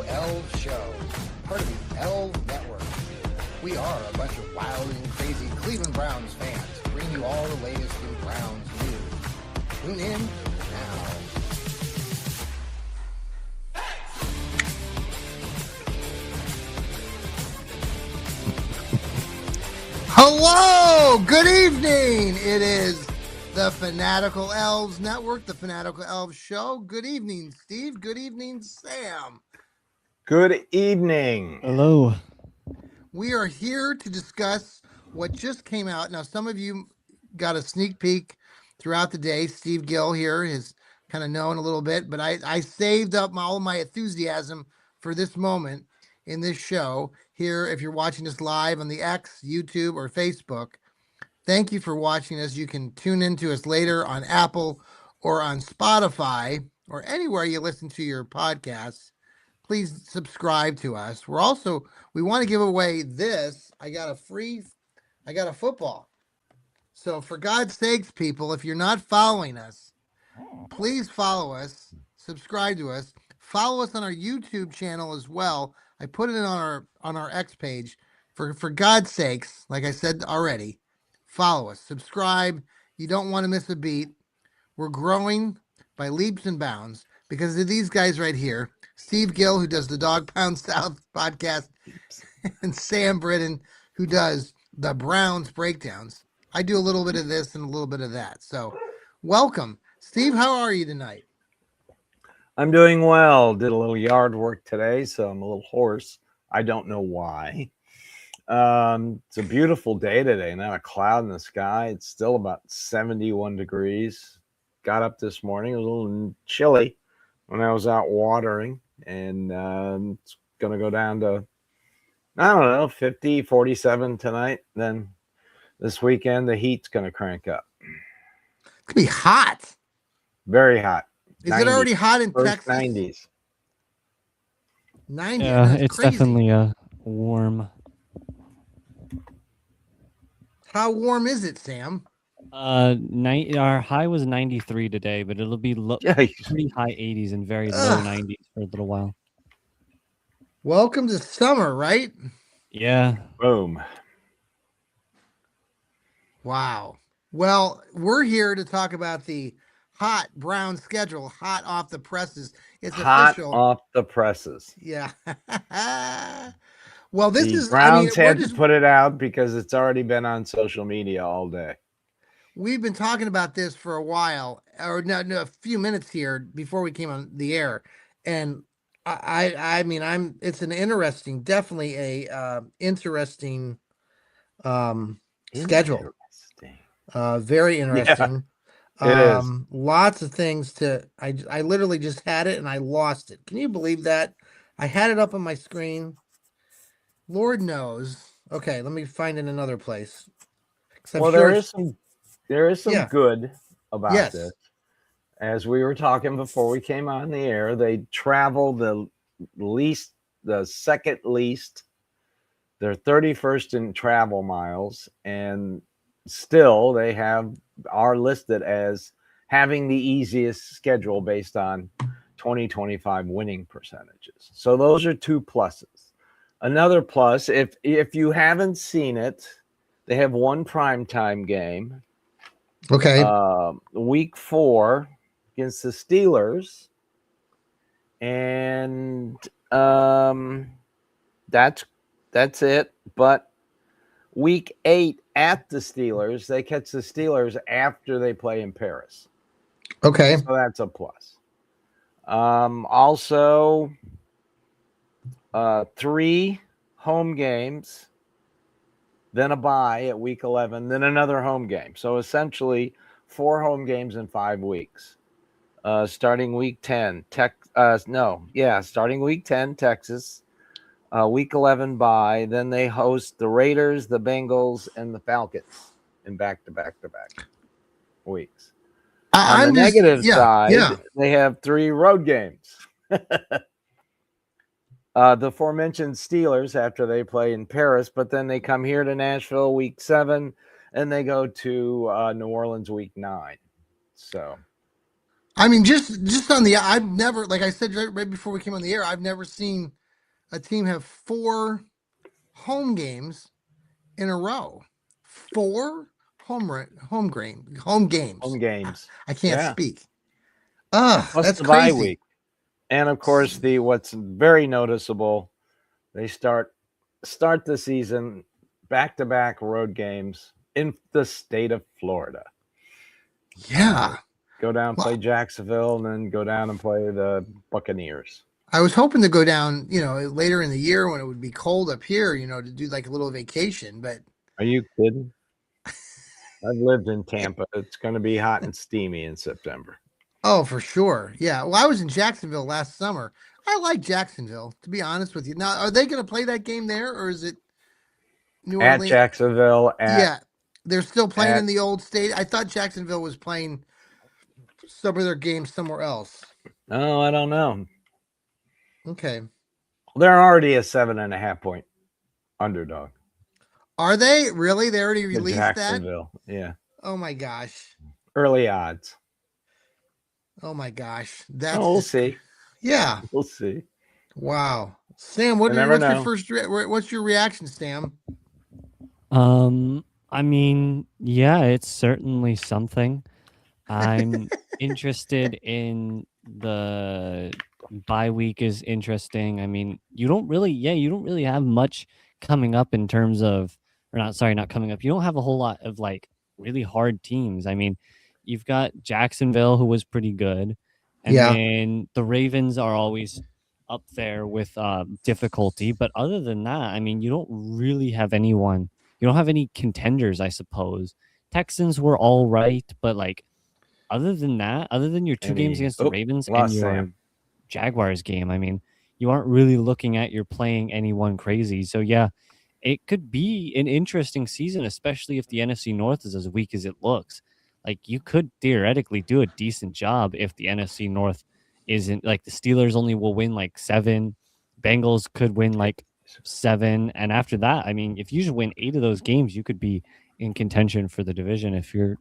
Elfz Show, part of the Elfz Network. We are a bunch of wild and crazy Cleveland Browns fans, bringing you all the latest in Browns news. Tune in now. Hello, good evening. It is the Fanatical Elfz Network, the Fanatical Elfz Show. Good evening, Steve. Good evening, Sam. Good evening. Hello. We are here to discuss what just came out. Now, some of you got a sneak peek throughout the day. Steve Gill here is kind of known a little bit, but I saved up all of my enthusiasm for this moment in this show here. If you're watching this live on the X, YouTube, or Facebook, thank you for watching us. You can tune into us later on Apple or on Spotify or anywhere you listen to your podcasts. Please subscribe to us. We want to give away this. I got a football. So for God's sakes, people, if you're not following us, please follow us, subscribe to us, follow us on our YouTube channel as well. I put it on our X page. For God's sakes, like I said already, follow us, subscribe. You don't want to miss a beat. We're growing by leaps and bounds because of these guys right here. Steve Gill, who does the Dog Pound South podcast, and Sam Britton, who does the Browns breakdowns. I do a little bit of this and a little bit of that. So welcome. Steve, how are you tonight? I'm doing well. Did a little yard work today, so I'm a little hoarse. I don't know why. It's a beautiful day today, not a cloud in the sky. It's still about 71 degrees. Got up this morning. It was a little chilly when I was out watering, and it's going to go down to, I don't know, 50, 47 tonight. Then this weekend, the heat's going to crank up. It's going to be hot. Very hot. Is 90s. It already hot in First Texas? 90s. 90s. Yeah, That's it's crazy. definitely warm. How warm is it, Sam? Our high was 93 today, but it'll be pretty high 80s and very low 90s for a little while. Welcome to summer, right? Yeah. Boom. Wow. Well, we're here to talk about the hot Brown schedule, hot off the presses. It's hot official. Off the presses. Yeah. Well, this is Browns had to put it out because it's already been on social media all day. We've been talking about this for a while, or no, a few minutes here before we came on the air, and I mean, it's an interesting, definitely a interesting schedule. Very interesting. Yeah, it is. Lots of things I literally just had it and I lost it. Can you believe that? I had it up on my screen. Lord knows. Okay, let me find it in another place. Well, there is some good about this. As we were talking before we came on the air, they travel the second least. They're 31st in travel miles, and still they are listed as having the easiest schedule based on 2025 winning percentages. So those are two pluses. Another plus, if you haven't seen it, they have one primetime game. Okay. Week 4 against the Steelers. And that's it. But week 8 at the Steelers, they catch the Steelers after they play in Paris. Okay. So that's a plus. Also, 3 home games, then a bye at week 11, then another home game. So essentially 4 home games in 5 weeks. Starting week 10, starting week 10, Texas. Week 11 bye. Then they host the Raiders, the Bengals, and the Falcons in back-to-back weeks. On the negative side, they have 3 road games. The aforementioned Steelers after they play in Paris, but then they come here to Nashville week 7, and they go to New Orleans week 9. So I mean, just on the, I've never, like I said right before we came on the air, I've never seen a team have 4 home games in a row. 4 home games. Home games. I can't Yeah. speak. Ugh, Plus that's the bye crazy. week. And of course, what's very noticeable, they start the season back-to-back road games in the state of Florida. Yeah. Go down, play Jacksonville, and then go down and play the Buccaneers. I was hoping to go down, later in the year when it would be cold up here, to do like a little vacation, but Are you kidding? I've lived in Tampa. It's going to be hot and steamy in September. oh, for sure. Yeah. Well, I was in Jacksonville last summer. I like Jacksonville, to be honest with you. Now, are they going to play that game there, or is it New At Orleans? Jacksonville, Yeah, they're still playing in the old state. I thought Jacksonville was playing some of their games somewhere else. Oh, I don't know. Okay. They're already a 7.5 point underdog. Are they really? They already released Jacksonville, that? Yeah. Oh my gosh. Early odds. Oh my gosh. That's we'll see. Yeah. We'll see. Wow. Sam, what's your reaction, Sam? I mean, yeah, it's certainly something. I'm interested in the bye week is interesting. I mean, you don't really have much coming up in terms of, not coming up. You don't have a whole lot of like really hard teams. I mean, you've got Jacksonville, who was pretty good. And then the Ravens are always up there with difficulty. But other than that, I mean, you don't really have anyone. You don't have any contenders, I suppose. Texans were all right, but like other than that, other than your 2 games against the Ravens and your Jaguars game, I mean, you aren't really looking at you're playing anyone crazy. So yeah, it could be an interesting season, especially if the NFC North is as weak as it looks. Like you could theoretically do a decent job if the NFC North isn't like the Steelers only will win like 7, Bengals could win like 7, and after that, I mean, if you just win 8 of those games, you could be in contention for the division if you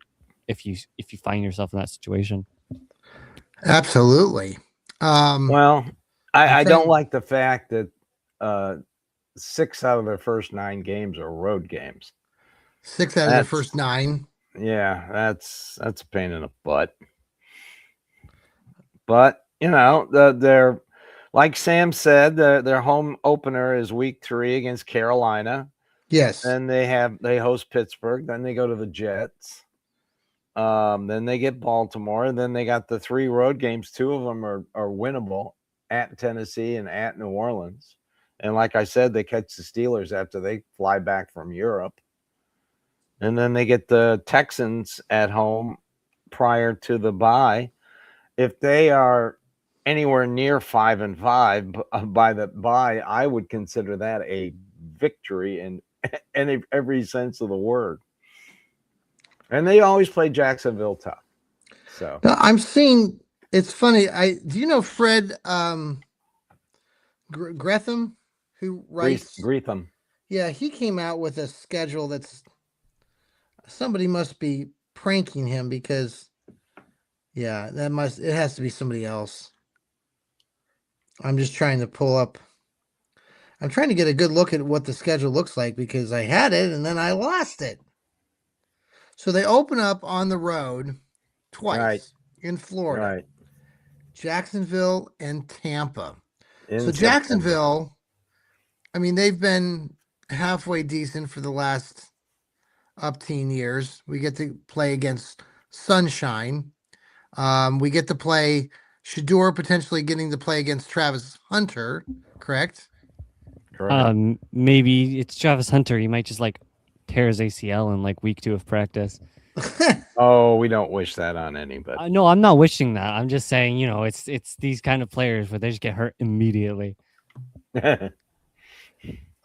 find yourself in that situation. Absolutely. Well, I don't like the fact that 6 out of their first 9 games are road games. 6 out of their first 9. Yeah, that's a pain in the butt. But they're like Sam said, their home opener is week 3 against Carolina. Yes. Then they host Pittsburgh. Then they go to the Jets. Then they get Baltimore. Then they got the 3 road games. 2 of them are winnable at Tennessee and at New Orleans. And like I said, they catch the Steelers after they fly back from Europe. And then they get the Texans at home prior to the bye. If they are anywhere near 5-5 by the bye, I would consider that a victory in every sense of the word. And they always play Jacksonville tough. So now, I'm seeing, it's funny. Do you know Fred Gretham, who writes Gretham? Yeah, he came out with a schedule that's somebody must be pranking him because it has to be somebody else. I'm just trying to pull up. I'm trying to get a good look at what the schedule looks like because I had it and then I lost it. So they open up on the road twice in Florida, right. Jacksonville and Tampa. So Jacksonville, I mean, they've been halfway decent for the last up teen years. We get to play against Sunshine. We get to play Shador, potentially getting to play against Travis Hunter, correct? Maybe it's Travis Hunter. He might just like tear his ACL in like week 2 of practice. Oh, we don't wish that on anybody. No, I'm not wishing that. I'm just saying, it's these kind of players where they just get hurt immediately. Oh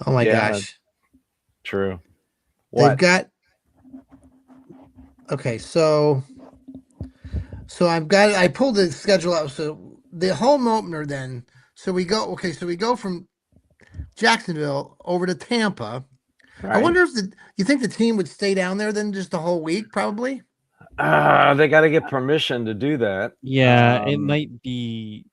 my gosh. True. They've got. Okay, so I pulled the schedule out. So the home opener then. So we go from Jacksonville over to Tampa. Right. I wonder if you think the team would stay down there then just the whole week, probably? They got to get permission to do that. Yeah, it might be,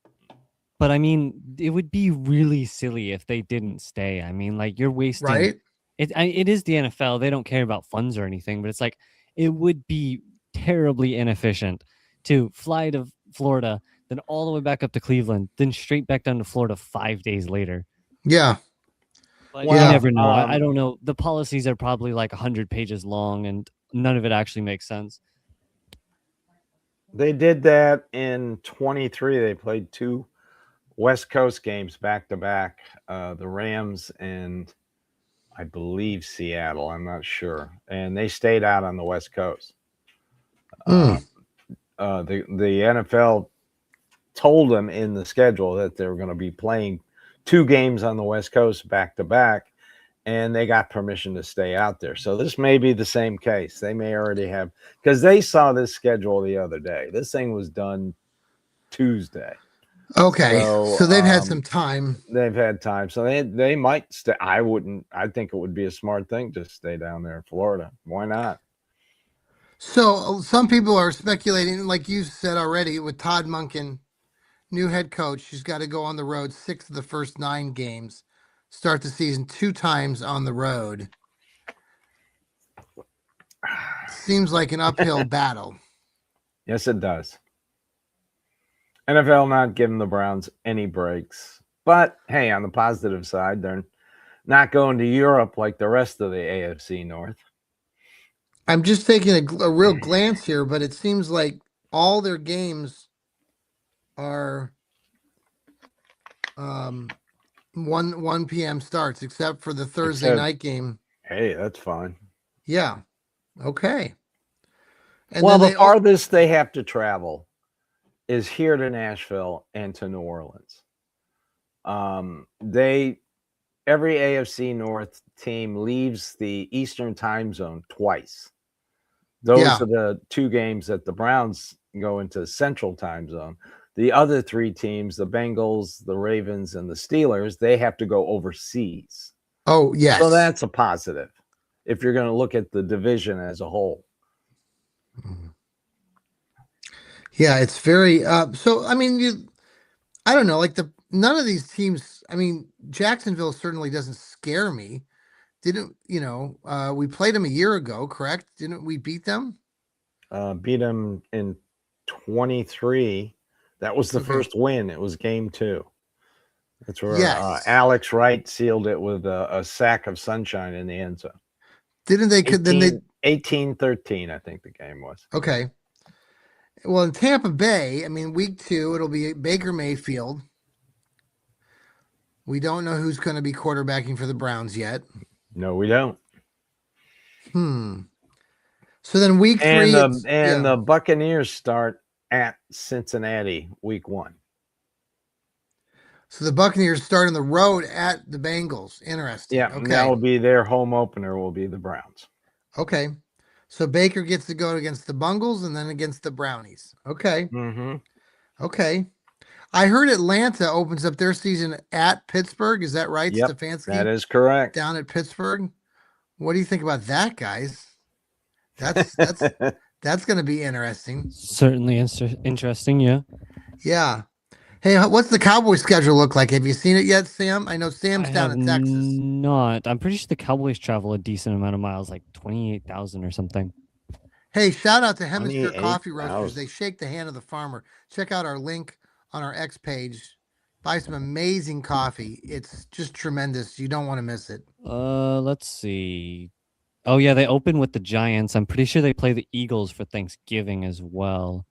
but I mean, it would be really silly if they didn't stay. I mean, like you're wasting Right? it. It is the NFL. They don't care about funds or anything, but it's like it would be terribly inefficient to fly to Florida, then all the way back up to Cleveland, then straight back down to Florida 5 days later. Yeah. But Well, you never know. I don't know. The policies are probably like 100 pages long, and none of it actually makes sense. They did that in 23. They played 2 West Coast games back to back. The Rams and I believe Seattle. I'm not sure. And they stayed out on the West Coast. Mm. The NFL told them in the schedule that they were going to be playing 2 games on the West Coast back to back, and they got permission to stay out there. So this may be the same case. They may already have, because they saw this schedule the other day. This thing was done Tuesday. Okay. So they've had some time. They've had time. So they might stay. I think it would be a smart thing to stay down there in Florida. Why not? So some people are speculating, like you said already, with Todd Monken, new head coach. He's got to go on the road 6 of the first 9 games, start the season 2 times on the road. Seems like an uphill battle. Yes, it does. NFL not giving the Browns any breaks. But hey, on the positive side, they're not going to Europe like the rest of the AFC North. I'm just taking a real glance here, but it seems like all their games are 1 p.m. starts, except for the Thursday night game. Hey, that's fine. Yeah. Okay. And well, then the farthest they have to travel is here to Nashville and to New Orleans. Every AFC North team leaves the Eastern time zone twice. Those are the 2 games that the Browns go into Central time zone. The other 3 teams, the Bengals, the Ravens, and the Steelers, they have to go overseas. Oh, yes. So that's a positive if you're going to look at the division as a whole. Yeah, it's very so I mean, I don't know, like none of these teams, I mean, Jacksonville certainly doesn't scare me. Didn't, we played them a year ago, correct? Didn't we beat them? Beat them in 23. That was the first win. It was game 2. That's where Alex Wright sealed it with a sack of sunshine in the end zone. Didn't they? 18-13, I think the game was. Okay. Well, in Tampa Bay, I mean, week 2, it'll be Baker Mayfield. We don't know who's going to be quarterbacking for the Browns yet. No, we don't. So then week 3. The Buccaneers start at Cincinnati week 1. So the Buccaneers start on the road at the Bengals. Interesting. Yeah, okay. That will be their home opener, will be the Browns. Okay. So Baker gets to go against the Bungles and then against the Brownies. Okay. Mm-hmm. Okay. I heard Atlanta opens up their season at Pittsburgh. Is that right, yep, Stefanski? That is correct. Down at Pittsburgh. What do you think about that, guys? That's going to be interesting. Certainly interesting, yeah. Yeah. Hey, what's the Cowboys schedule look like? Have you seen it yet, Sam? I know Sam's down in Texas. Not. I'm pretty sure the Cowboys travel a decent amount of miles, like 28,000 or something. Hey, shout out to Hemisphere Coffee Roasters. They shake the hand of the farmer. Check out our link on our X page. Buy some amazing coffee. It's just tremendous. You don't want to miss it. Let's see. Oh yeah, they open with the Giants. I'm pretty sure they play the Eagles for Thanksgiving as well.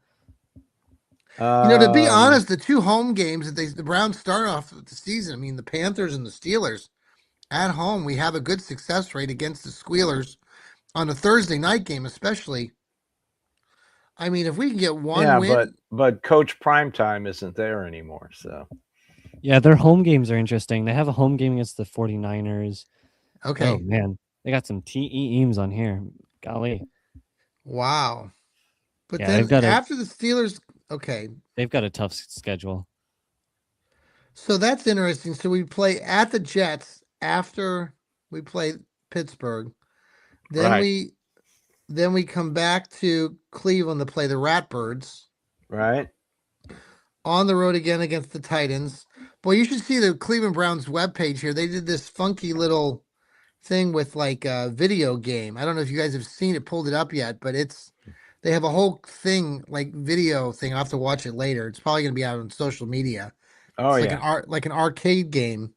To be honest, the 2 home games that the Browns start off the season, I mean, the Panthers and the Steelers at home, we have a good success rate against the Squealers on a Thursday night game, especially. I mean, if we can get one win. But Coach Primetime isn't there anymore, so. Yeah, their home games are interesting. They have a home game against the 49ers. Okay. Oh, man. They got some teams on here. Golly. Wow. But then after the Steelers, okay. They've got a tough schedule. So that's interesting. So we play at the Jets after we play Pittsburgh. Then Then we come back to Cleveland to play the Ratbirds. Right. On the road again against the Titans. Boy, you should see the Cleveland Browns webpage here. They did this funky little thing with like a video game. I don't know if you guys have seen it, pulled it up yet, but they have a whole thing like video thing. I'll have to watch it later. It's probably gonna be out on social media. Oh It's yeah. like an arcade game.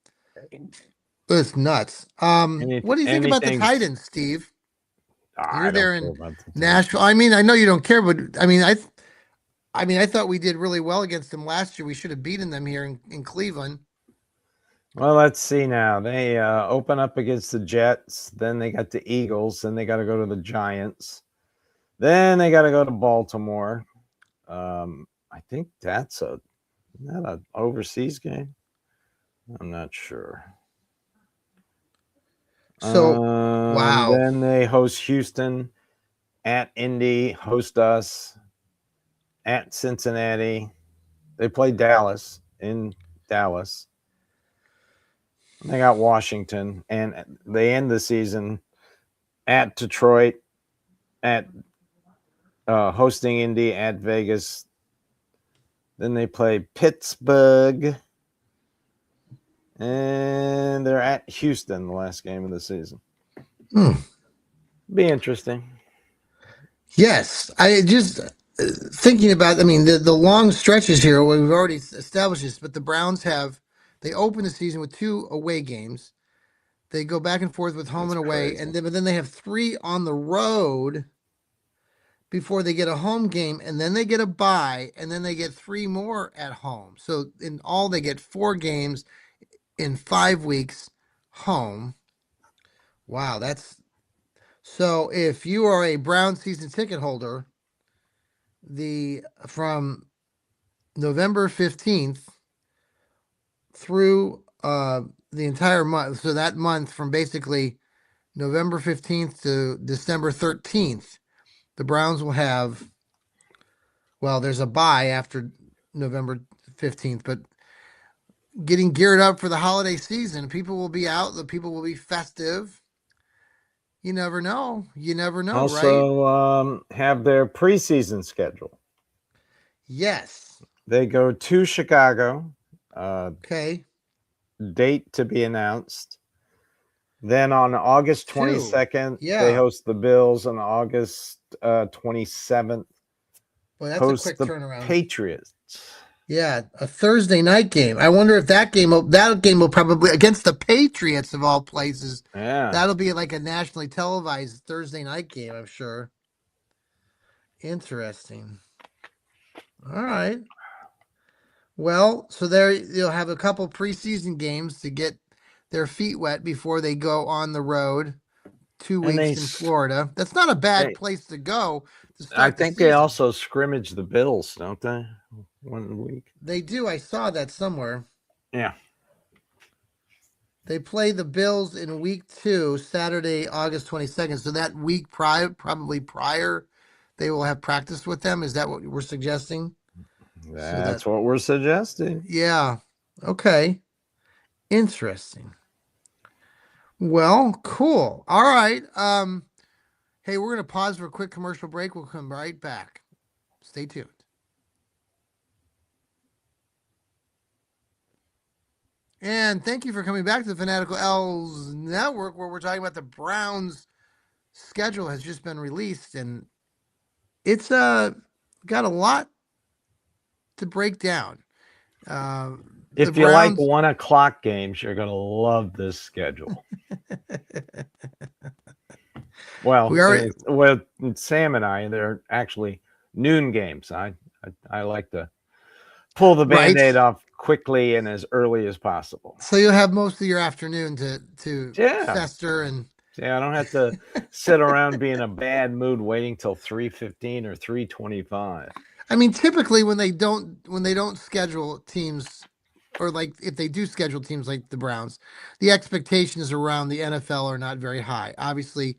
It's nuts. What do you think about the Anything's. Titans, Steve? I You're don't there care in about the Titans. Nashville. I mean, I know you don't care, but I thought we did really well against them last year. We should have beaten them here in Cleveland. Well, let's see now. They open up against the Jets. Then they got the Eagles. Then they got to go to the Giants. Then they got to go to Baltimore. I think that's isn't that an overseas game? I'm not sure. So, wow. Then they host Houston, at Indy, host us, at Cincinnati. They play Dallas in Dallas. They got Washington, and they end the season at Detroit, at hosting Indy, at Vegas. Then they play Pittsburgh, and they're at Houston the last game of the season. Be interesting. Yes, I just thinking about. I mean, the long stretches here. We've already established this, but the Browns they open the season with 2 away games. They go back and forth with home That's and away, crazy. but then they have 3 on the road before they get a home game, and then they get a bye, and then they get 3 more at home. So in all, they get 4 games in 5 weeks home. Wow, that's so. If you are a Brown season ticket holder, from November 15th through the entire month, so that month from basically November 15th to December 13th, the Browns will have, well, there's a bye after November 15th, but getting geared up for the holiday season, people will be out, the people will be festive. You never know. You never know, right? Also, have their preseason schedule. Yes. They go to Chicago. Okay. Date to be announced. Then on August 22nd, Yeah. they host the Bills. On August 27th, Well, that's host a quick the turnaround. Patriots. Yeah, a Thursday night game. I wonder if that game will probably against the Patriots of all places. Yeah. That'll be like a nationally televised Thursday night game, I'm sure. Interesting. All right. Well, so there you'll have a couple preseason games to get their feet wet before they go on the road 2 weeks in Florida. That's not a bad place to go to start I the think season. they also scrimmage the Bills, don't they? 1 week. They do. I saw that somewhere. Yeah. They play the Bills in week 2, Saturday, August 22nd. So that week probably prior, they will have practice with them. Is that what we're suggesting? That's what we're suggesting. Yeah. Okay. Interesting. Well, cool. All right. Hey, we're going to pause for a quick commercial break. We'll come right back. Stay tuned. And thank you for coming back to the Fanatical Elfz Network, where we're talking about the Browns' schedule has just been released, and it's got a lot to break down. If you like 1 o'clock games, you're going to love this schedule. Well, with Sam and I, they're actually noon games. I like to pull the Band-Aid off quickly and as early as possible. So you'll have most of your afternoon to fester and. Yeah, I don't have to sit around being in a bad mood waiting till 3:15 or 3:25. I mean, typically when they don't schedule teams, or like if they do schedule teams like the Browns, the expectations around the NFL are not very high. Obviously,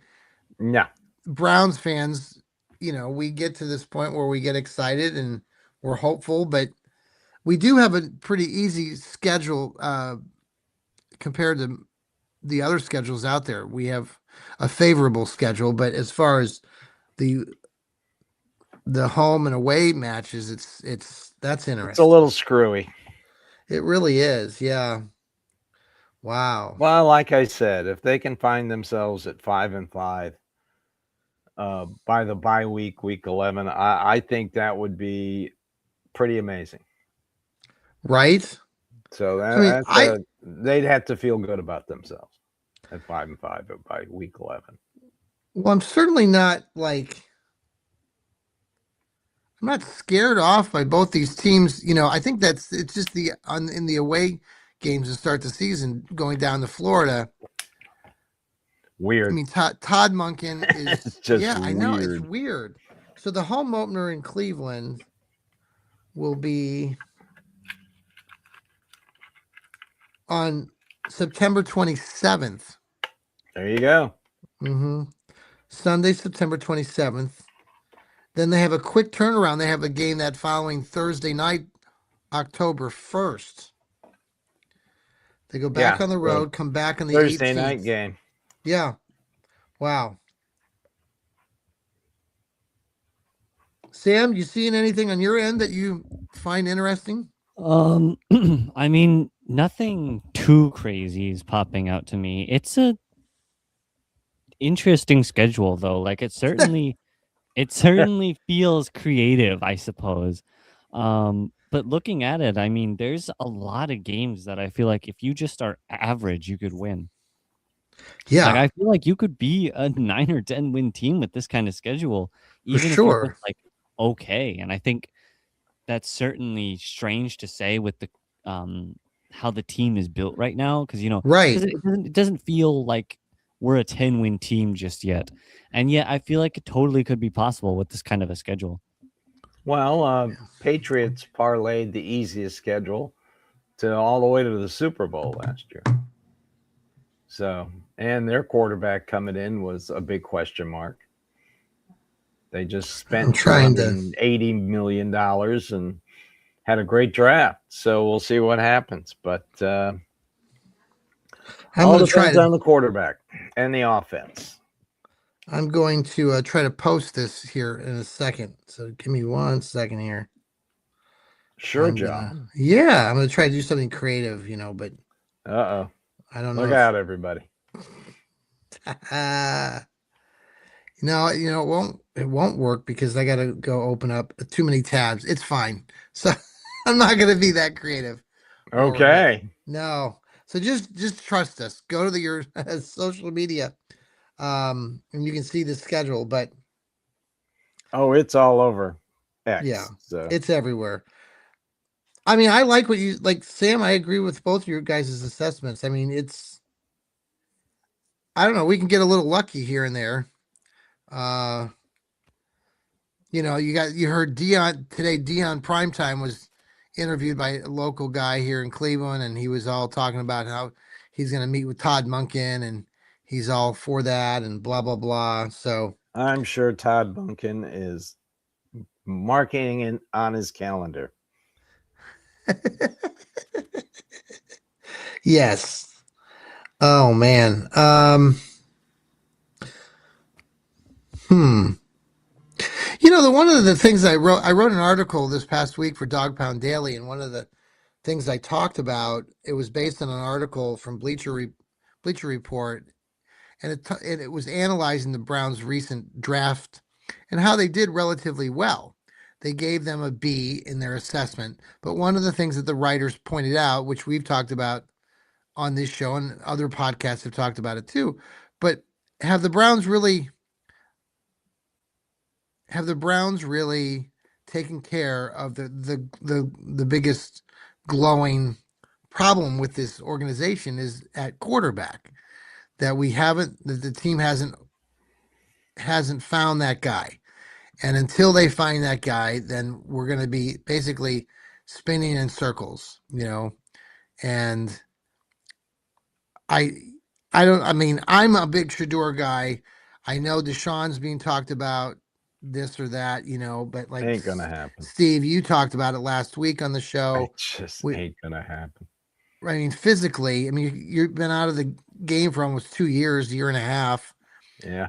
no. Browns fans, we get to this point where we get excited and we're hopeful, but we do have a pretty easy schedule compared to the other schedules out there. We have a favorable schedule, but as far as the the home and away matches. That's It's a interesting. little screwy. It really is. Yeah. Wow. Well, like I said, if they can find themselves at 5-5 by the bye week 11, I think that would be pretty amazing. Right. So I mean, they'd have to feel good about themselves at 5-5 by week 11. well, I'm certainly not like I'm not scared off by both these teams. I think it's just in the away games to start the season going down to Florida. I Weird. mean, Todd Monken is It's just yeah, I know it's weird. weird. So the home opener in Cleveland will be on September 27th. There you go. Mm-hmm. Sunday, September 27th. Then they have a quick turnaround. They have a game that following Thursday night, October 1st. They go back on the road, come back on the Thursday 18th. night game. Yeah. Wow. Sam, you seeing anything on your end that you find interesting? I mean, nothing too crazy is popping out to me. It's a interesting schedule though. Like it certainly feels creative, I suppose. But looking at it, I mean, there's a lot of games that I feel like if you just are average, you could win. Yeah. Like I feel like you could be a 9 or 10 win team with this kind of schedule, For even if you're just sure. like okay. And I think that's certainly strange to say with the how the team is built right now, because Right. it doesn't feel like we're a 10 win team just yet, and yet I feel like it totally could be possible with this kind of a schedule. Well, Patriots parlayed the easiest schedule to all the way to the Super Bowl last year. So, and their quarterback coming in was a big question mark. They just spent $280 million and had a great draft. So we'll see what happens. But all depends on the quarterback and the offense. I'm going to try to post this here in a second. So give me 1 second here. Sure, John. I'm going to try to do something creative, but I don't know. Look out, everybody. No, it won't work because I got to go open up too many tabs. It's fine. So I'm not going to be that creative. Okay. No. So just trust us. Go to your social media. And you can see the schedule, but it's all over X. Yeah. So. It's everywhere. I mean, I like what you like, Sam. I agree with both of your guys' assessments. I mean, I don't know, we can get a little lucky here and there. You heard Dion today. Dion Primetime was interviewed by a local guy here in Cleveland, and he was all talking about how he's going to meet with Todd Monken, and he's all for that, and blah blah blah. So I'm sure Todd Monken is marking it on his calendar. Yes. Oh man. One of the things I wrote an article this past week for Dog Pound Daily, and one of the things I talked about, it was based on an article from Bleacher Report, and it was analyzing the Browns' recent draft and how they did relatively well. They gave them a B in their assessment, but one of the things that the writers pointed out, which we've talked about on this show and other podcasts have talked about it too, but have the Browns really taken care of the biggest glowing problem with this organization is at quarterback, that the team hasn't found that guy. And until they find that guy, then we're going to be basically spinning in circles, and I I'm a big Shador guy. I know Deshaun's being talked about this or that, but like ain't gonna happen. Steve, you talked about it last week on the show. It just ain't gonna happen. I mean, physically, you've been out of the game for almost 2 years, year and a half. Yeah.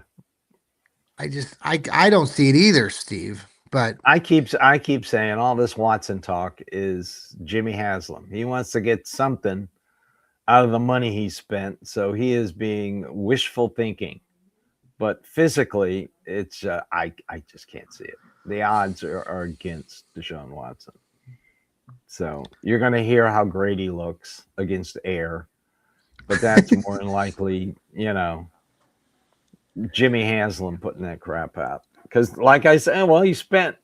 I don't see it either, Steve. But I keep saying all this Watson talk is Jimmy Haslam. He wants to get something out of the money he spent, so he is being wishful thinking. But physically, it's I just can't see it. The odds are against Deshaun Watson. So you're going to hear how great he looks against air, but that's more than likely, Jimmy Haslam putting that crap out. Because, like I said, well, he spent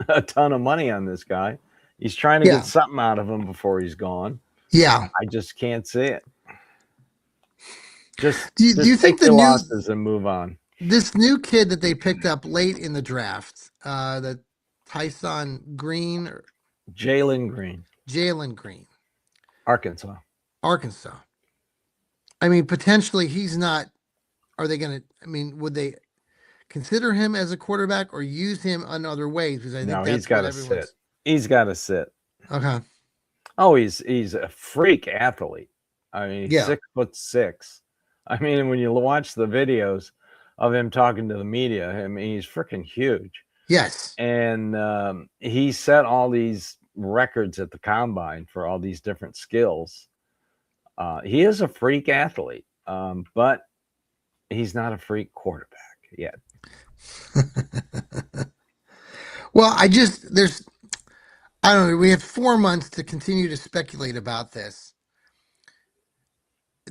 a ton of money on this guy. He's trying to yeah, get something out of him before he's gone. yeah. I just can't see it. Just Do you think take the your new losses and move on. this new kid that they picked up late in the draft, the Tyson Green or Jalen Green, Jalen Green, Arkansas. Arkansas? I mean, potentially he's not. Are they going to? I mean, would they consider him as a quarterback or use him in other ways? Because I think No, he's that's got what to sit. everyone's. He's got to sit. Okay. Oh, he's a freak athlete. I mean, he's Yeah. 6'6". I mean, when you watch the videos of him talking to the media, I mean, he's freaking huge. Yes. And he set all these records at the combine for all these different skills. He is a freak athlete, but he's not a freak quarterback yet. Well, I don't know. We have 4 months to continue to speculate about this.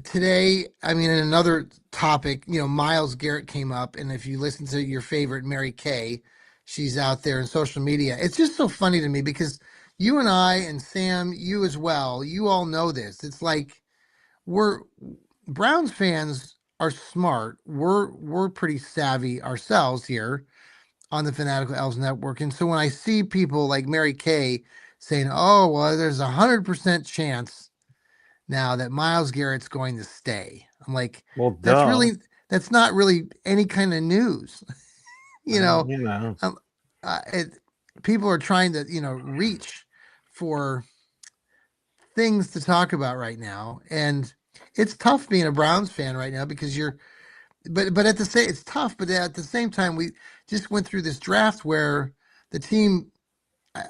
Today, I mean, in another topic, Miles Garrett came up, and if you listen to your favorite Mary Kay, she's out there in social media. It's just so funny to me because you and I and Sam, you as well, you all know this. It's like we're Browns fans are smart. We're pretty savvy ourselves here on the Fanatical Elves Network. And so when I see people like Mary Kay saying, "Oh, well, there's 100% chance now that Miles Garrett's going to stay," I'm like, Well, that's not really any kind of news. you know, you know, um, people are trying to reach for things to talk about right now, and it's tough being a Browns fan right now because but at the same it's tough, but at the same time we just went through this draft where the team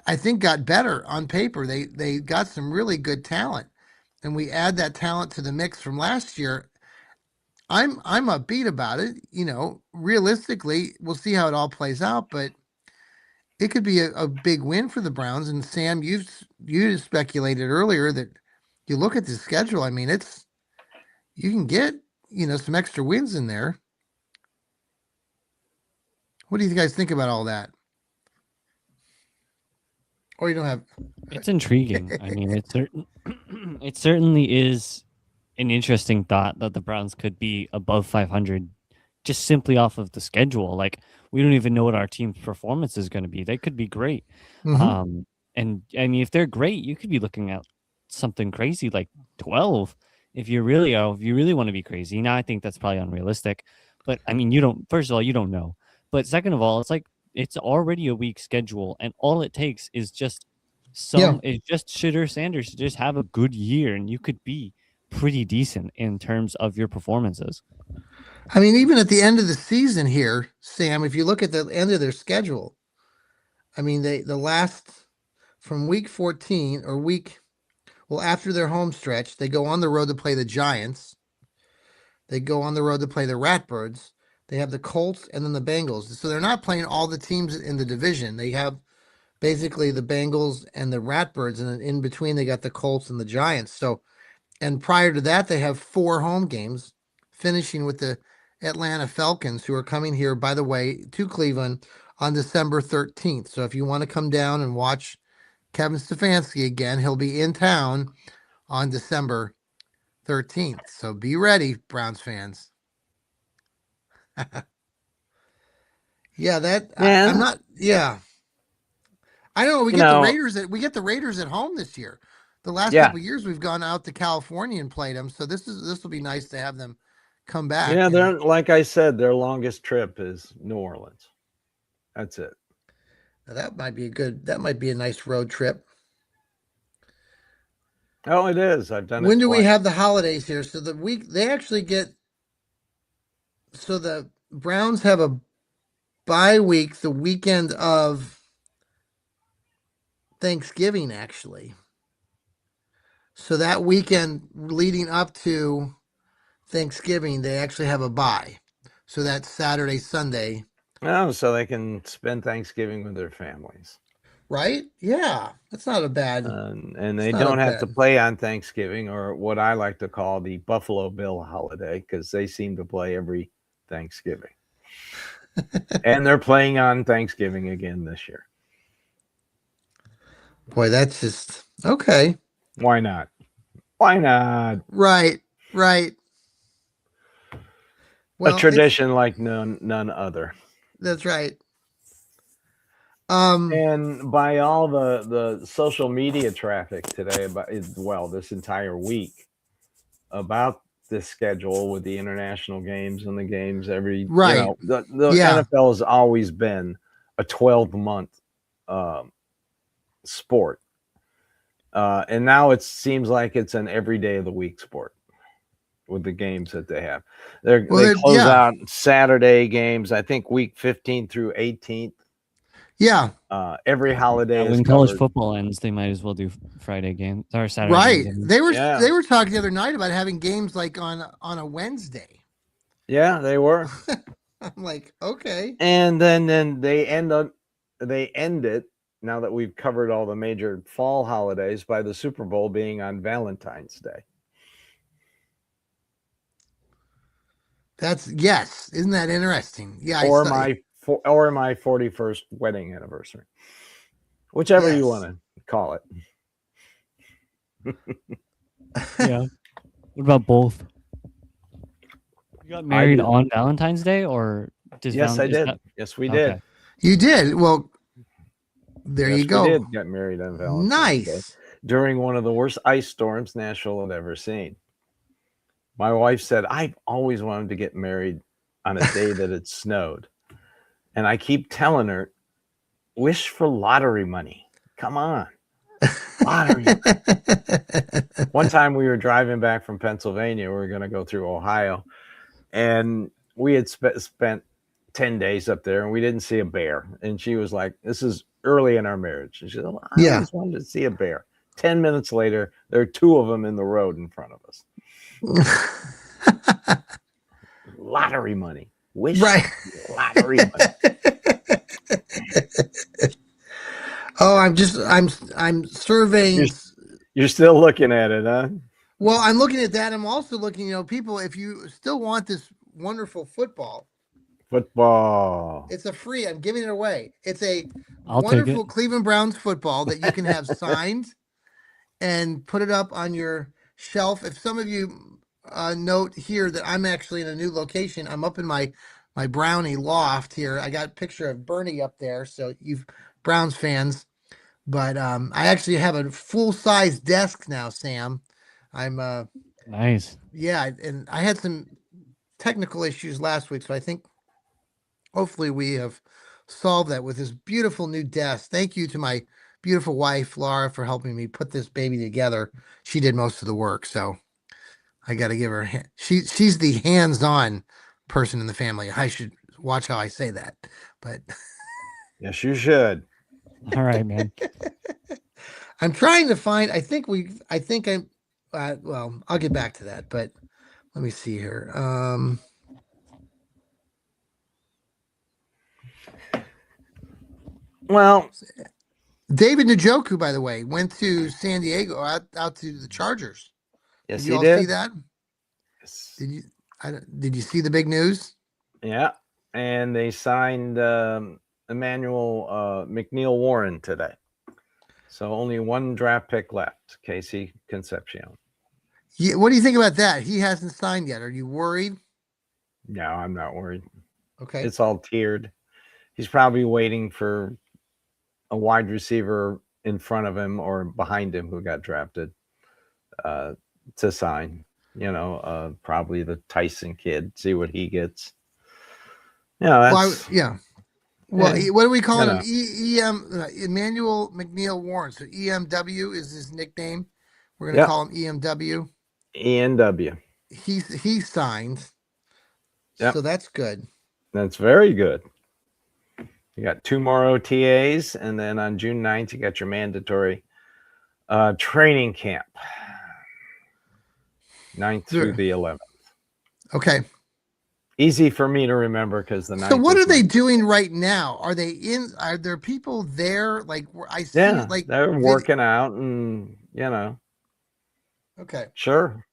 I think got better on paper. They got some really good talent, and we add that talent to the mix from last year. I'm upbeat about it. Realistically, we'll see how it all plays out, but it could be a big win for the Browns. And Sam, you speculated earlier that you look at the schedule. I mean, you can get some extra wins in there. What do you guys think about all that? Or you don't have? It's intriguing. I mean, it certainly is an interesting thought that the Browns could be above 500 just simply off of the schedule. Like, we don't even know what our team's performance is going to be. They could be great. Mhm. And I mean, if they're great, you could be looking at something crazy like 12 if you really want to be crazy. Now, I think that's probably unrealistic, but I mean, first of all, you don't know. But second of all, it's already a weak schedule, and all it takes is just Yeah. it's just Shitter Sanders to just have a good year, and you could be pretty decent in terms of your performances. I mean, even at the end of the season here, Sam, if you look at the end of their schedule, I mean, the last from week 14 or after their home stretch, they go on the road to play the Giants. They go on the road to play the Ratbirds. They have the Colts and then the Bengals. So they're not playing all the teams in the division. They have basically the Bengals and the Ratbirds, and then in between they got the Colts and the Giants. So, and prior to that, they have 4 home games, finishing with the Atlanta Falcons, who are coming here, by the way, to Cleveland on December 13th. So if you want to come down and watch Kevin Stefanski again, he'll be in town on December 13th. So be ready, Browns fans. Yeah, I'm yeah, not. Yeah, I know we you get the know, Raiders at home this year. The last yeah, couple of years we've gone out to California and played them, so this will be nice to have them come back. yeah. And They're like I said, their longest trip is New Orleans. That's it. that might be a nice road trip. Oh, it is. I've done it When do we twice. have the holidays here? So the week they actually get, so the Browns have a bye week the weekend of Thanksgiving, actually. So that weekend leading up to Thanksgiving, they actually have a bye. So that's Saturday, Sunday, Oh, so they can spend Thanksgiving with their families. right? Yeah, that's not a bad. And It's they not a don't have to bad. play on Thanksgiving, or what I like to call the Buffalo Bill holiday, because they seem to play every Thanksgiving. And they're playing on Thanksgiving again this year. Boy, that's just okay. Why not? Why not? Right, right. A Well, it's tradition like none other. that's right. And by all the social media traffic today, this entire week, about this schedule with the international games and the games Right. the Yeah. NFL has always been a 12-month sport. And now it seems like it's an every day of the week sport with the games that they have. They close Yeah. out Saturday games, I think week 15 through 18th. Yeah. Every holiday is when college covered. football ends, they might as well do Friday game or Saturday Right. games. They were talking the other night about having games like on a Wednesday. Yeah, they were. I'm like, okay. And then they end it, now that we've covered all the major fall holidays, by the Super Bowl being on Valentine's Day. Yes. Isn't that interesting? Yeah. Or my 41st wedding anniversary. Whichever you want to call it. Yeah. What about both? You got married on Valentine's Day, or yes, I did. Yes, we did. Okay. You did. Well, there you go. We did get married on Valentine's Day during one of the worst ice storms Nashville had ever seen. My wife said, I've always wanted to get married on a day that it snowed. And I keep telling her, wish for lottery money. Come on. Lottery money. One time we were driving back from Pennsylvania. We were going to go through Ohio. And we had spent 10 days up there, and we didn't see a bear. And she was like, this is early in our marriage. And she said, well, I always wanted to see a bear. 10 minutes later, there are two of them in the road in front of us. Lottery money. Wish lottery money. Oh, I'm surveying. You're still looking at it, huh? Well, I'm looking at that. I'm also looking, people, if you still want this wonderful football, it's a free. I'm giving it away. It's a wonderful Cleveland Browns football that you can have signed and put it up on your shelf. If some of you note here that I'm actually in a new location, I'm up in my Brownie loft here. I got a picture of Bernie up there, so you Browns fans. But I actually have a full-size desk now, Sam. I'm nice. Yeah, and I had some technical issues last week, so I think hopefully we have solved that with this beautiful new desk. Thank you to my beautiful wife, Laura, for helping me put this baby together. She did most of the work, so I got to give her she's the hands-on person in the family. I should watch how I say that. But yes, you should. All right, man. I'm trying to find well, I'll get back to that, but let me see here. Well, David Njoku, by the way, went to San Diego, out to the Chargers. Yes, did you all see that? Yes. Did you see the big news? Yeah, and they signed Emmanuel McNeil Warren today. So only one draft pick left, Casey Concepcion. Yeah, what do you think about that? He hasn't signed yet. Are you worried? No, I'm not worried. Okay. It's all tiered. He's probably waiting for a wide receiver in front of him or behind him who got drafted to sign. Probably the Tyson kid, see what he gets. Yeah. Well, what do we call him? Emmanuel McNeil Warren. So EMW is his nickname. We're going to call him EMW. ENW. He signed. Yep. So that's good. That's very good. You got 2 more OTAs, and then on June 9th, you got your mandatory training camp, 9th through the 11th. Okay. Easy for me to remember because the 9th. So what are they doing right now? Are there people there? Like I see, Yeah, like they're working out, and Okay. Sure.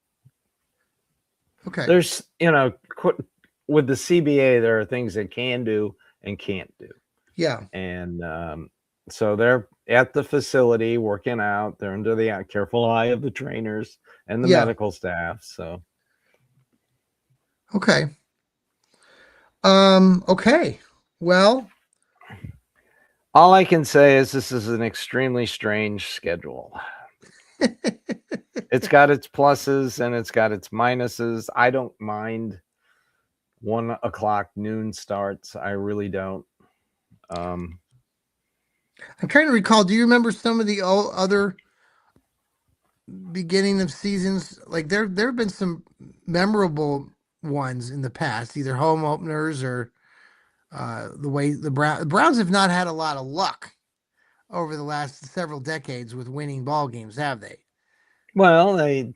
Okay. There's, with the CBA, there are things they can do and can't do. Yeah. And so they're at the facility working out. They're under the careful eye of the trainers and the medical staff. So. Okay. Okay. Well, all I can say is this is an extremely strange schedule. It's got its pluses and it's got its minuses. I don't mind 1 o'clock noon starts. I really don't. I'm trying to recall. Do you remember some of the other beginning of seasons? Like there have been some memorable ones in the past, either home openers or the way the Browns have not had a lot of luck over the last several decades with winning ball games, have they? Well, they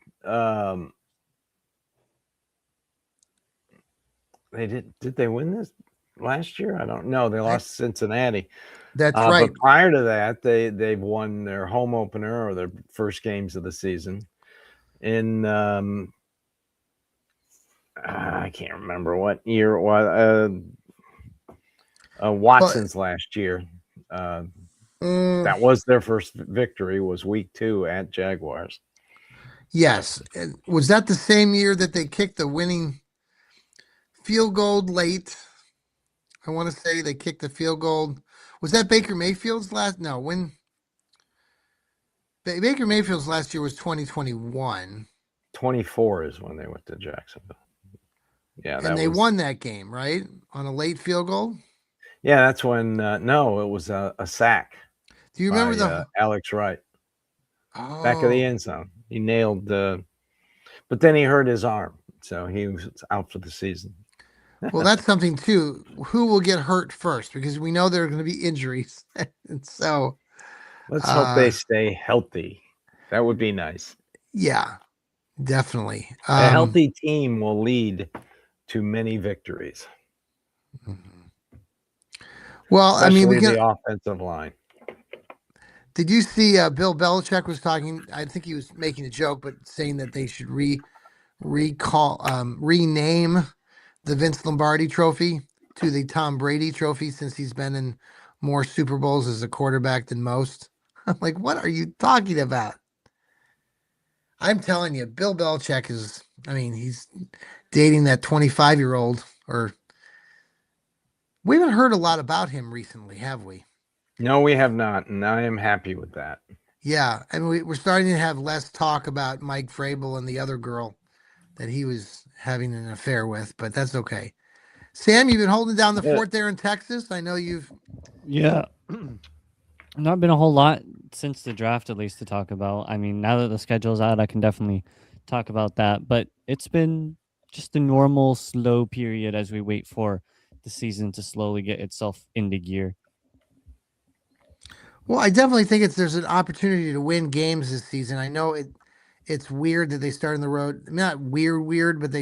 did they win this last year? I don't know. They lost Cincinnati. That's right. But prior to that, they've won their home opener or their first games of the season in I can't remember what year it was. Watson's last year. That was their first victory. Was week 2 at Jaguars. Yes. And was that the same year that they kicked the winning field goal late? I want to say they kicked the field goal. Was that Baker Mayfield's last? No, when Baker Mayfield's last year was 2021. 24 is when they went to Jacksonville. Yeah, and they won that game, right? On a late field goal. Yeah, that's when. No, it was a sack. Do you remember the Alex Wright? Back of the end zone. He nailed but then he hurt his arm, so he was out for the season. Well, that's something too. Who will get hurt first? Because we know there are going to be injuries, and so let's hope they stay healthy. That would be nice. Yeah, definitely. A healthy team will lead to many victories. Well, especially the offensive line. Did you see Bill Belichick was talking? I think he was making a joke, but saying that they should rename the Vince Lombardi Trophy to the Tom Brady Trophy since he's been in more Super Bowls as a quarterback than most. I'm like, what are you talking about? I'm telling you, Bill Belichick is, he's dating that 25-year-old, or we haven't heard a lot about him recently, have we? No, we have not, and I am happy with that. Yeah, and we're starting to have less talk about Mike Vrabel and the other girl that he was having an affair with, but that's okay. Sam, you've been holding down the fort there in Texas. I know you've. Yeah. Not been a whole lot since the draft, at least, to talk about. I mean, now that the schedule's out, I can definitely talk about that. But it's been just a normal, slow period as we wait for the season to slowly get itself into gear. Well, I definitely think there's an opportunity to win games this season. I know it's weird that they start on the road. Not weird, but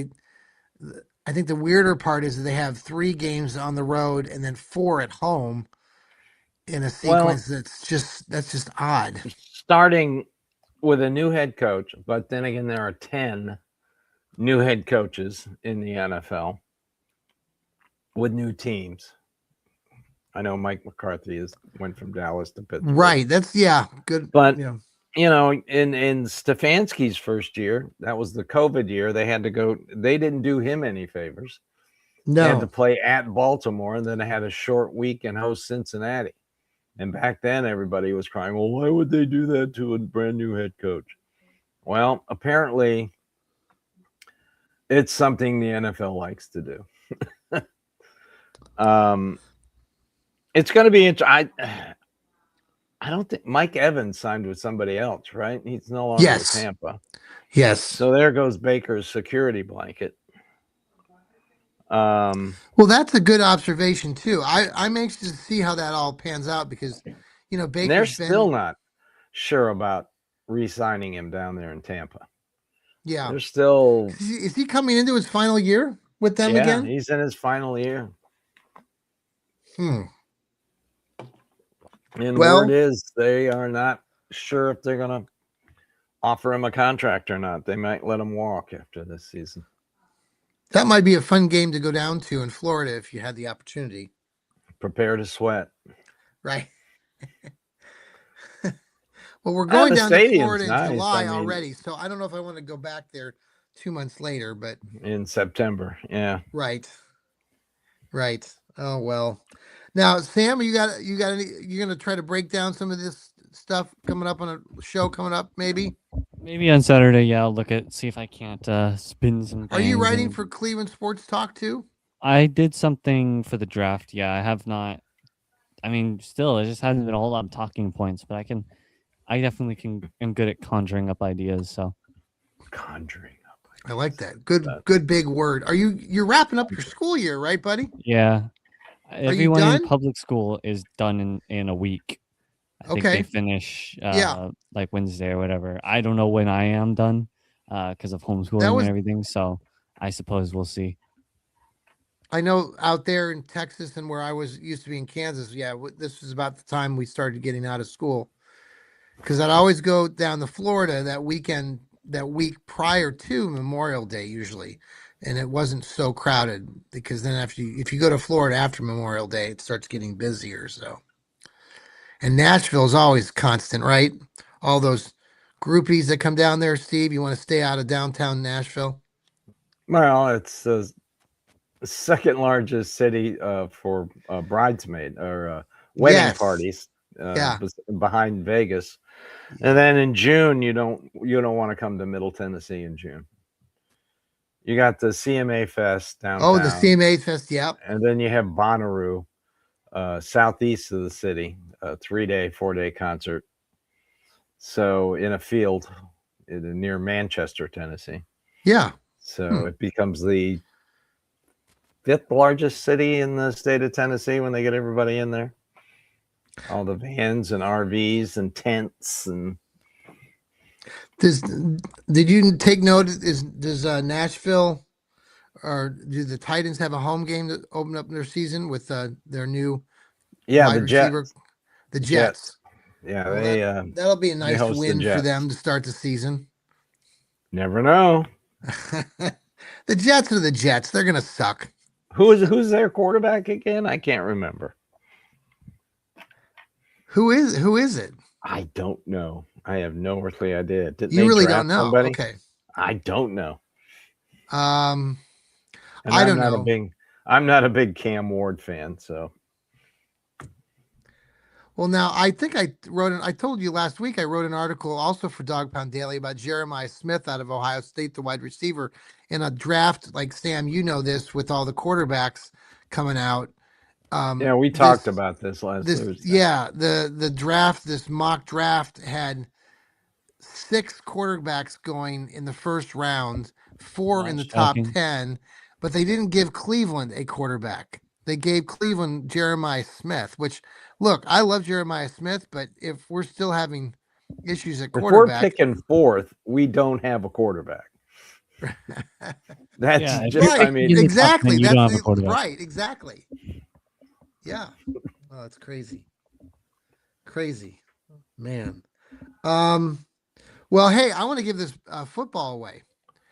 I think the weirder part is that they have 3 games on the road and then 4 at home in a sequence that's just odd. Starting with a new head coach, but then again, there are 10 new head coaches in the NFL with new teams. I know Mike McCarthy went from Dallas to Pittsburgh. Right. That's good. But in Stefanski's first year, that was the COVID year. They had to go. They didn't do him any favors. No. They had to play at Baltimore, and then they had a short week and host Cincinnati. And back then, everybody was crying, well, why would they do that to a brand new head coach? Well, apparently, it's something the NFL likes to do. It's going to be interesting. I don't think Mike Evans signed with somebody else, right? He's no longer with Tampa. Yes. So there goes Baker's security blanket. Well, that's a good observation too. I'm anxious to see how that all pans out because, And they're Baker's still been, not sure about re-signing him down there in Tampa. yeah. They're still, Is he coming into his final year with them yeah, again? he's in his final year. Hmm. And Well, word is they are not sure if they're going to offer him a contract or not. They might let him walk after this season. that might be a fun game to go down to in Florida if you had the opportunity. Prepare to sweat. Right. Well, we're Ah, going the down to stadium's Florida in nice. July I mean, already, so I don't know if I want to go back there 2 months later, but in September. Yeah. right. Right. Oh well. Now, Sam, you're gonna try to break down some of this stuff coming up on a show coming up, maybe? Maybe on Saturday, yeah, I'll see if I can't spin some Are you things. writing And for Cleveland Sports Talk too? I did something for the draft. Yeah, I have not. I mean, still, it just hasn't been a whole lot of talking points, but I definitely am good at conjuring up ideas. So Conjuring up. I like that. Good big word. You're wrapping up your school year, right, buddy? yeah, Are you everyone in done? public school is done in a week. I think they Okay. finish Yeah. like Wednesday or whatever. I don't know when I am done because of That homeschooling and was everything. So I suppose we'll see. I know out there in Texas and where I was used to be in Kansas, yeah, this was about the time we started getting out of school. Because I'd always go down to Florida that weekend, that week prior to Memorial Day, usually, and it wasn't so crowded. Because then if you go to Florida after Memorial Day, it starts getting busier. So, and Nashville is always constant, right? All those groupies that come down there, Steve. You want to stay out of downtown Nashville? Well, it's the second largest city for bridesmaid or wedding Yes. parties Yeah. behind Vegas. And then in June, you don't want to come to Middle Tennessee in June. You got the CMA Fest Oh, the downtown, CMA Fest. Yep. and then you have Bonnaroo, southeast of the city, a 3-day, 4-day concert. So in a field near Manchester, Tennessee. Yeah. So it becomes the 5th largest city in the state of Tennessee when they get everybody in there. All the vans and RVs and tents and. Did you take note? Does Nashville or do the Titans have a home game that open up their season with their new Yeah, wide the receiver, Jets. the Jets? Yeah, Well, they that'll be a they nice host the win for Jets. them to start the season. Never know. The Jets are the Jets. They're gonna suck. Who's their quarterback again? I can't remember. Who is it? I don't know. I have no earthly idea. Didn't You they really draft don't know. somebody? Okay. I don't know. Um, And I don't know. I'm not a big Cam Ward fan, so. Well, now I think I told you last week I wrote an article also for Dog Pound Daily about Jeremiah Smith out of Ohio State, the wide receiver, in a draft. Like Sam, you know this with all the quarterbacks coming out. Yeah, we talked about this last Thursday. Yeah, the draft, this mock draft had 6 quarterbacks going in the first round, 4 in the top Shocking. 10, but they didn't give Cleveland a quarterback. They gave Cleveland Jeremiah Smith, which, look, I love Jeremiah Smith, but if we're still having issues at If we're quarterback, picking 4th, we don't have a quarterback. That's Yeah, if right, I mean, in the top exactly. 10, you That's don't have a quarterback. right, exactly. Yeah. Oh, it's crazy. Crazy. Man. Well, hey, I want to give this football away.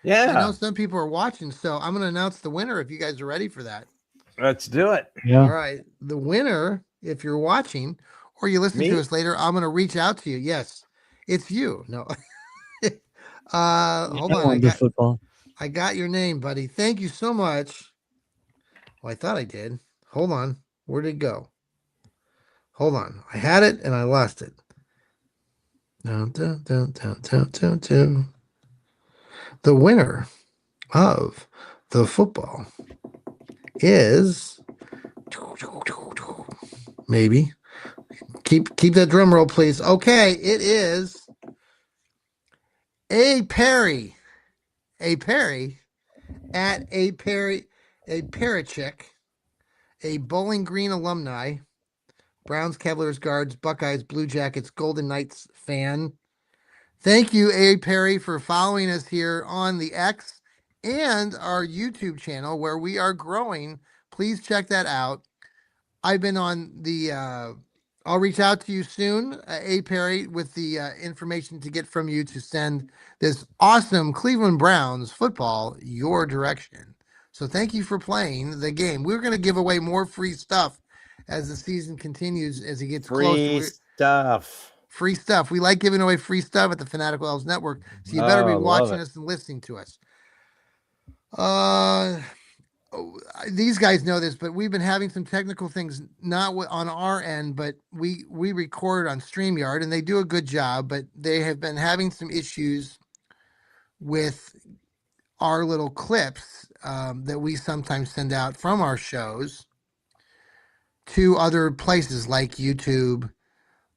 I know yeah, some people are watching, so I'm going to announce the winner if you guys are ready for that. let's do it. All Yeah. right. The winner, if you're watching or you listen Me? to us later, I'm going to reach out to you. Yes, it's you. No. Hold on. Football. I got your name, buddy. Thank you so much. Well, I thought I did. Hold on. Where did it go? Hold on. I had it and I lost it. Dun, dun, dun, dun, dun, dun, dun. The winner of the football is maybe keep that drum roll, please. Okay, it is A Perry. A Perry at A Perry. a Parachick, a Bowling Green alumni, Browns, Cavaliers, Guards, Buckeyes, Blue Jackets, Golden Knights fan. Thank you, A. Perry, for following us here on the X and our YouTube channel where we are growing. Please check that out. I've been on the, I'll reach out to you soon, A. Perry, with the information to get from you to send this awesome Cleveland Browns football your direction. So thank you for playing the game. We're going to give away more free stuff as the season continues, as it gets Free closer. stuff. Free stuff. We like giving away free stuff at the Fanatical Elfz Network. So you Oh, better be love watching it. us and listening to us. These guys know this, but we've been having some technical things not on our end, but we record on StreamYard and they do a good job, but they have been having some issues with our little clips that we sometimes send out from our shows to other places like YouTube,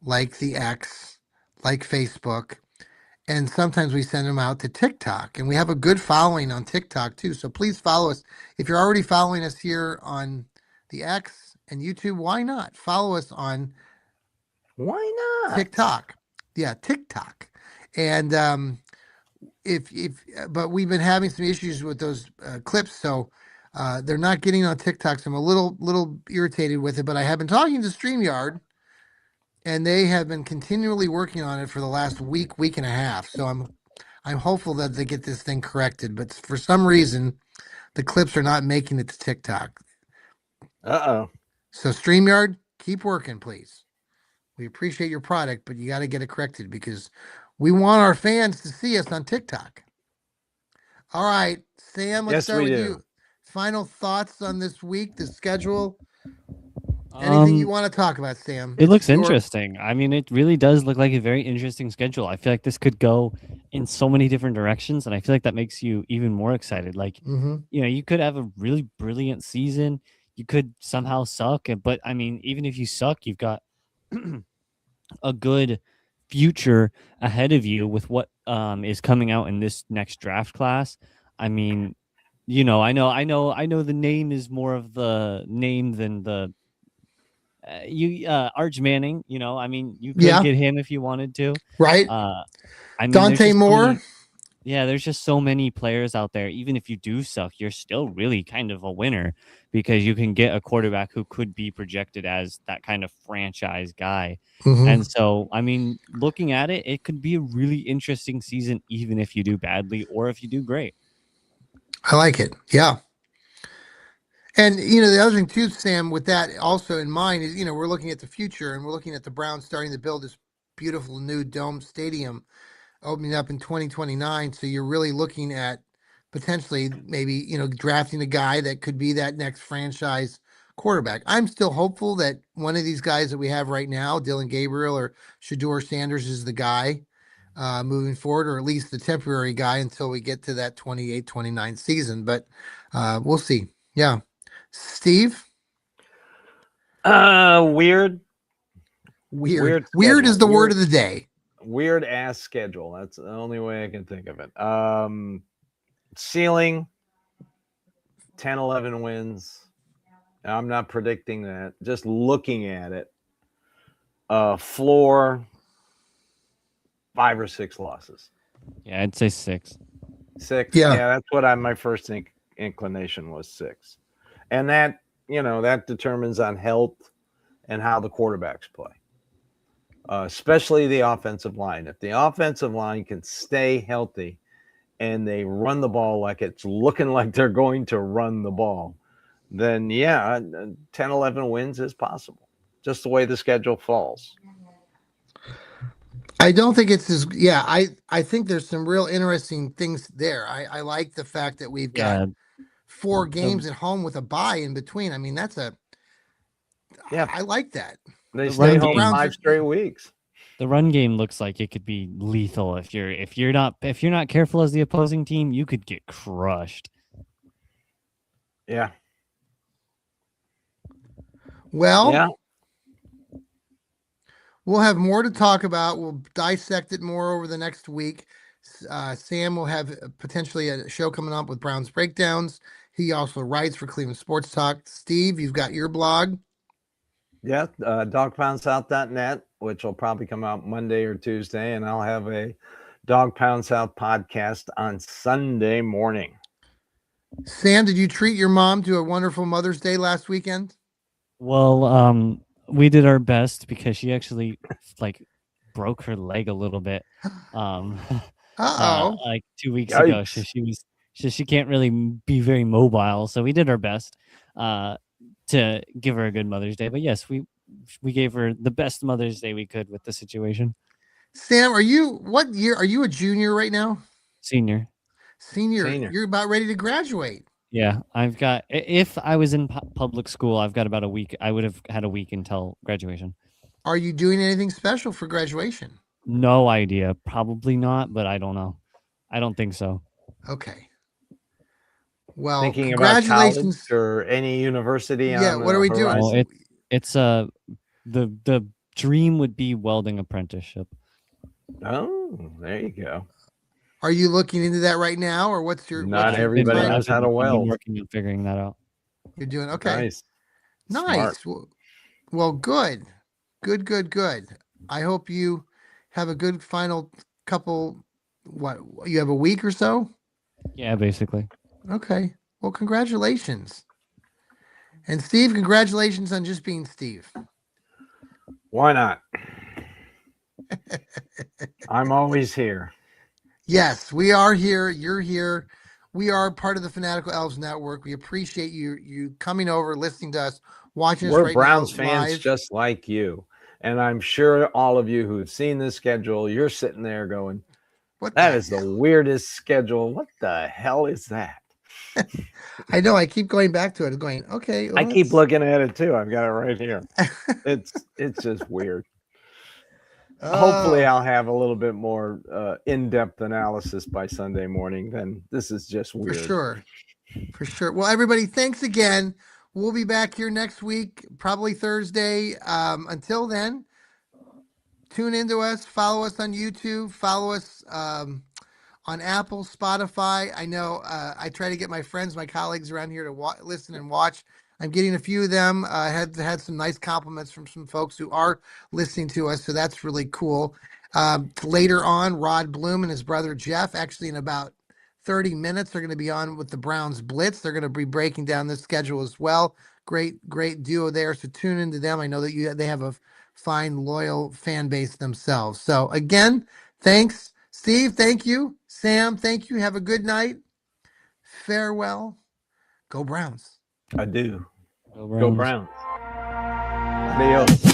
like the X, like Facebook. And sometimes we send them out to TikTok, and we have a good following on TikTok too. So please follow us. If you're already following us here on the X and YouTube, why not follow us on Why not? TikTok? Yeah, TikTok. And but we've been having some issues with those clips, so they're not getting on TikTok. So I'm a little irritated with it. But I have been talking to StreamYard, and they have been continually working on it for the last week and a half. So I'm hopeful that they get this thing corrected, but for some reason, the clips are not making it to TikTok. Uh-oh. So StreamYard, keep working, please. We appreciate your product, but you got to get it corrected because we want our fans to see us on TikTok. All right, Sam, let's Yes, start we with do. you. Final thoughts on this week, the schedule. Anything you want to talk about, Sam? It looks your- interesting. I mean, it really does look like a very interesting schedule. I feel like this could go in so many different directions, and I feel like that makes you even more excited. Like, Mhm. you know, you could have a really brilliant season. You could somehow suck, but I mean, even if you suck, you've got a good future ahead of you with what is coming out in this next draft class. I mean, you know, I know the name is more of the name than the Arch Manning, you know, I mean, you could Yeah. get him if you wanted to. Right. I mean, there's Dante just so Moore. many, yeah, there's just so many players out there. Even if you do suck, you're still really kind of a winner because you can get a quarterback who could be projected as that kind of franchise guy. Mhm. And so, I mean, looking at it, it could be a really interesting season, even if you do badly or if you do great. I like it. Yeah. And the other thing too, Sam, with that also in mind is we're looking at the future and we're looking at the Browns starting to build this beautiful new dome stadium opening up in 2029. So you're really looking at potentially maybe drafting a guy that could be that next franchise quarterback. I'm still hopeful that one of these guys that we have right now, Dylan Gabriel or Shador Sanders, is the guy moving forward, or at least the temporary guy until we get to that 28-29 season. But we'll see. Yeah. Steve? Weird. Weird schedule. is the word of the day. Weird ass schedule. That's the only way I can think of it. Ceiling 10, 11 wins. I'm not predicting that. Just looking at it. Floor 5 or 6 losses. Yeah, I'd say 6. 6. Yeah. That's what my first inclination was 6. And that, that determines on health and how the quarterbacks play. Especially the offensive line. If the offensive line can stay healthy and they run the ball like it's looking like they're going to run the ball, then 10, 11 wins is possible. Just the way the schedule falls. I don't think it's as I think there's some real interesting things there. I like the fact that we've got 4 games at home with a bye in between. I mean, that's I like that. They stay home 5 straight weeks. The run game looks like it could be lethal if you're not careful as the opposing team, you could get crushed. Yeah. Well, we'll have more to talk about. We'll dissect it more over the next week. Sam will have potentially a show coming up with Browns Breakdowns. He also writes for Cleveland Sports Talk. Steve, you've got your blog. Yeah, dogpoundsouth.net, which will probably come out Monday or Tuesday, and I'll have a Dog Pound South podcast on Sunday morning. Sam, did you treat your mom to a wonderful Mother's Day last weekend? Well, we did our best because she actually like broke her leg a little bit. Uh-oh. Like 2 weeks ago. So Yikes. she can't really be very mobile. So we did our best to give her a good Mother's Day. But yes, we gave her the best Mother's Day we could with the situation. Sam, what year? Are you a junior right now? Senior. Senior. Senior. You're about ready to graduate. Yeah, I've got. If I was in public school, I've got about a week. I would have had a week until graduation. Are you doing anything special for graduation? No idea. Probably not, but I don't know. I don't think so. Okay. Well, Thinking about congratulations. college or any university. Yeah, on what are we doing? Well, it's the dream would be welding apprenticeship. Oh, there you go. Are you looking into that right now, or what's your? Not what's your everybody plan? knows how to I've been weld. working on figuring that out. You're doing okay. Nice. Nice. Smart. Well, good. I hope you have a good final couple. What, you have a week or so? Yeah, basically. Okay. Well, congratulations. And Steve, congratulations on just being Steve. Why not? I'm always here. Yes, we are here. You're here. We are part of the Fanatical Elfz Network. We appreciate you coming over, listening to us, watching us We're right Browns now fans live. just like you. And I'm sure all of you who've seen this schedule, you're sitting there going, that is the weirdest schedule. What the hell is that? I know. I keep going back to it. Going, okay. I keep looking at it too. I've got it right here. It's just weird. Hopefully, I'll have a little bit more in-depth analysis by Sunday morning. Then this is just weird. For sure. Well, everybody, thanks again. We'll be back here next week, probably Thursday. Until then, tune into us. Follow us on YouTube. Follow us on Apple, Spotify. I know I try to get my friends, my colleagues around here to listen and watch. I'm getting a few of them. I had some nice compliments from some folks who are listening to us, so that's really cool. Later on, Rod Bloom and his brother Jeff, actually in about 30 minutes, they're going to be on with the Browns Blitz. They're going to be breaking down this schedule as well. Great duo there. So tune into them. I know that they have a fine, loyal fan base themselves. So again, thanks. Steve, thank you. Sam, thank you. Have a good night. Farewell. Go Browns. I do. Go Browns. Go Browns. Adios.